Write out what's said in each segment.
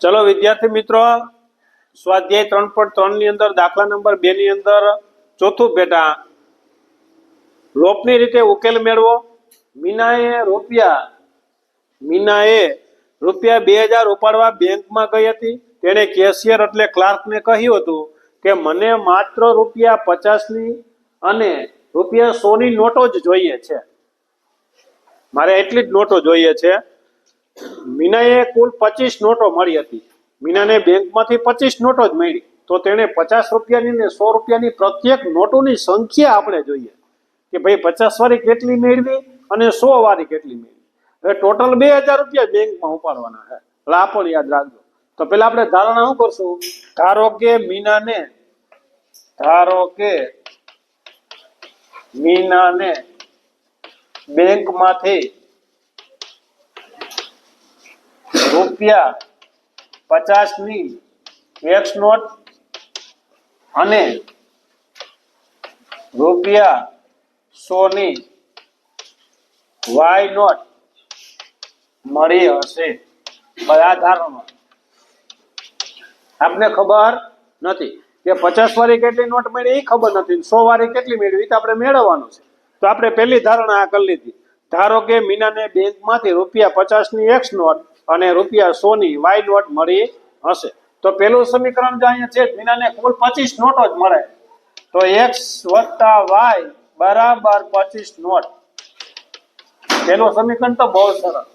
ચલો વિદ્યાર્થી મિત્રો, સ્વાધ્યાય 3.3 ની અંદર દાખલા નંબર 2 ની અંદર ચોથું બેટા લોપની રીતે ઉકેલ મેળવો. મીનાએ રૂપિયા 2000 ઉપાડવા બેંકમાં ગઈ હતી. તેણે કેશિયર એટલે ક્લાર્કને કહ્યું હતું કે મને માત્ર રૂપિયા 50 ની અને રૂપિયા 100 ની નોટો જ જોઈએ છે, મારે એટલી જ નોટો જોઈએ છે. મીનાએ કુલ 25 નોટો મળી હતી. મીનાને બેંકમાંથી 25 નોટો જ મળી, તો તેણે 50 રૂપિયાની ને 100 રૂપિયાની પ્રત્યેક નોટોની સંખ્યા આપણે જોઈએ કે ભાઈ 50 વાળી કેટલી મેળવી અને 100 વાળી કેટલી મેળવી. હવે ટોટલ 2000 રૂપિયા બેંકમાં ઉપાડવાના છે, એટલે આ પણ યાદ રાખજો. તો પેલા આપણે ધારણા શું કરશું? ધારો કે મીનાને બેંકમાંથી રૂપિયા 50 ની એક્સ નોટ અને રૂપિયા 100 ની વાય નોટ મળી હશે. બધા ધારણો આપને ખબર નથી કે 50 વાળી કેટલી નોટ મળી એ ખબર નથી, 100 વાળી કેટલી મેળવી તો આપણે મેળવવાનું છે. તો આપણે પહેલી ધારણા આ કરી લીધી. ધારો કે મીનાને બેંકમાંથી રૂપિયા 50 ની એક્સ નોટ અને રૂપિયા 100 ની વાય નોટ મળી હશે. તો પેલું સમીકરણ જો અહીંયા છે, મીનાને કુલ 25 નોટો જ મળે, તો x વત્તા y બરાબર 25 નોટ. પેલું સમીકરણ તો બહુ સરળ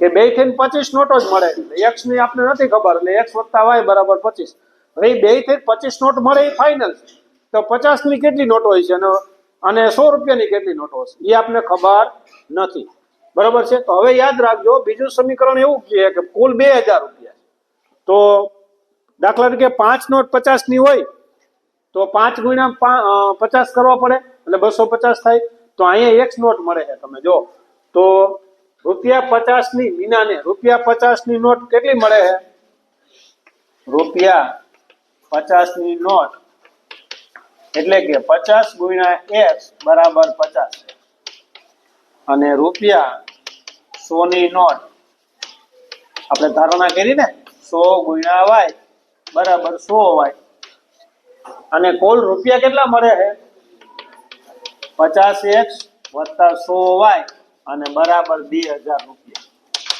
કે બે થઈને 25 નોટો જ મળે, x ની આપણે નથી ખબર, એટલે x વત્તા y બરાબર 25. હવે બે થઈને 25 નોટ મળે એ ફાઇનલ છે. તો 50 ની કેટલી નોટો હોય છે અને 100 રૂપિયાની કેટલી નોટો હશે એ આપણે ખબર નથી, બરાબર છે. તો હવે યાદ રાખજો, બીજું સમીકરણ એવું કહે કે કુલ 2000 રૂપિયા. તો દાખલા તરીકે 5 નોટ 50 ની હોય તો 5 ગુણ્યા 50 કરવા પડે, એટલે 250 થાય. તો અહીંયા એક નોટ મળે છે, તમે જો તો રૂપિયા 50 ની મીનાને રૂપિયા 50 ની નોટ કેટલી મળે છે? રૂપિયા 50 ની નોટ એટલે કે 50 ગુણ્યા x બરાબર 50 અને રૂપિયા 100 ની નોટ આપણે ધારણા કરી ને 100 ગુણ્યા y બરાબર 100y અને કુલ રૂપિયા કેટલા મળે છે? 50x વત્તા 100y અને બરાબર 2000 રૂપિયા.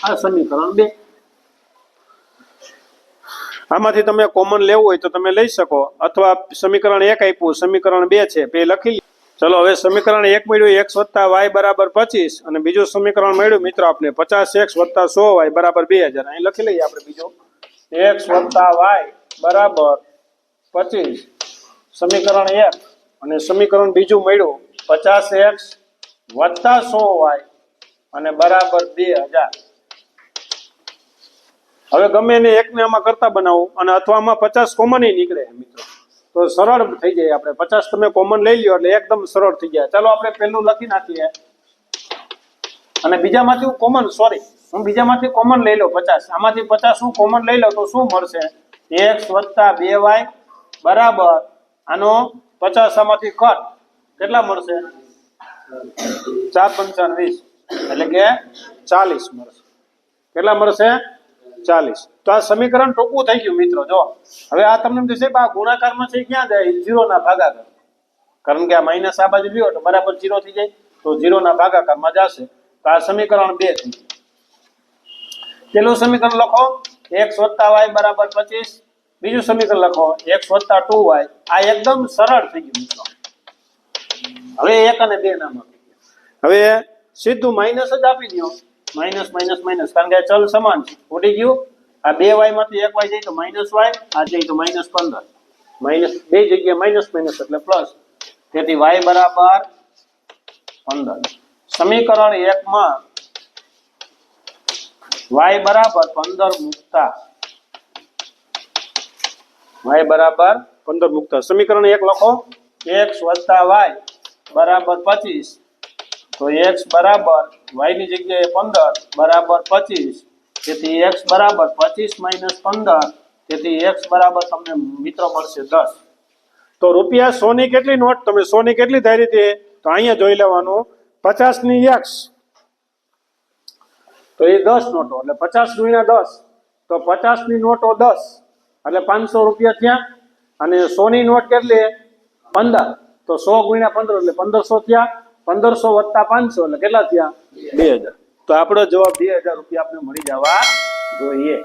આ સમીકરણ 2. આમાંથી તમે કોમન લેવું હોય તો તમે લઈ શકો, અથવા સમીકરણ 1 આપ્યું, સમીકરણ 2 છે તે લખી લો. ચલો હવે સમીકરણ 1 મળ્યું x વત્તા y બરાબર 25 અને બીજું સમીકરણ મળ્યું મિત્રો આપણે 50x વત્તા 100y બરાબર 2000. અહીં લખી લઈએ આપણે બીજું x વત્તા y બરાબર 25 સમીકરણ 1 અને સમીકરણ બીજું મળ્યું 50x વત્તા 100y અને બરાબર 2000. હવે ગમે એને એકને આમાં કરતા બનાવું અને અથવા આમાં 50 કોમન નીકળે મિત્રો, તો સરળ થઈ જાય. આપણે 50 તમે કોમન લઈ લ્યો એટલે એકદમ સરળ થઈ જાય. ચાલો આપણે પહેલું લખી નાખીએ અને બીજામાંથી હું બીજામાંથી કોમન લઈ લઉં 50. આમાંથી 50 હું કોમન લઈ લઉં તો શું મળશે? x વત્તા 2y બરાબર આનો 50 આમાંથી કટ કેટલા મળશે? 4 પંચા 20 એટલે કે 40 મળશે. કેટલા મળશે? 40. તો આ સમીકરણ ટૂંકું થઈ ગયું મિત્રો. જો હવે આ તમને થશે આ ગુણાકારમાં છે ક્યાં જાય? 0 ના ભાગાકાર, કારણ કે આ માઇનસ આ બાજુ લ્યો તો બરાબર 0 થઈ જાય, તો 0 ના ભાગાકારમાં જશે. તો આ સમીકરણ 2 થઈ ગયું. પેલું સમીકરણ લખો x વત્તા y બરાબર 25. બીજું સમીકરણ લખો x વત્તા 2y. આ એકદમ સરળ થઈ ગયું મિત્રો. હવે 1 અને 2 નામ આપી ગયા. હવે સીધું માઇનસ જ આપી દો, માઇનસ માઇનસ માઇનસ, કારણ કે ચલ સમાન છે. ઉડી ગયું. આ 2y માંથી 1y જાય તો માઇનસ y, આ જાય તો માઇનસ 15. માઇનસ બે જગ્યાએ માઇનસ માઇનસ એટલે પ્લસ, તેથી y બરાબર 15. સમીકરણ 1 માં y બરાબર 15 મૂકતા સમીકરણ 1 લખો x વત્તા y બરાબર 25. તો x બરાબર y ની જગ્યાએ 15 બરાબર 25, તેથી x બરાબર 25 માઇનસ 15, તેથી x બરાબર તમને મિત્રો મળશે 10. તો રૂપિયા 100 ની કેટલી નોટ? તમે 100 ની કેટલી ધારી હતી? તો અહીંયા જોઈ લેવાનું 50 ની x, તો એ 10 નોટો એટલે 50 ગુણ્યા 10 તો 50 ની નોટો 10 એટલે 500 રૂપિયા થયા, અને 100 ની નોટ કેટલી 15, તો 100 ગુણ્યા 15 એટલે 1500 થયા, 1500 વત્તા 500 એટલે કેટલા થયા 2000. તો આપણો જવાબ 2000 રૂપિયા આપણે મળી જવા જોઈએ.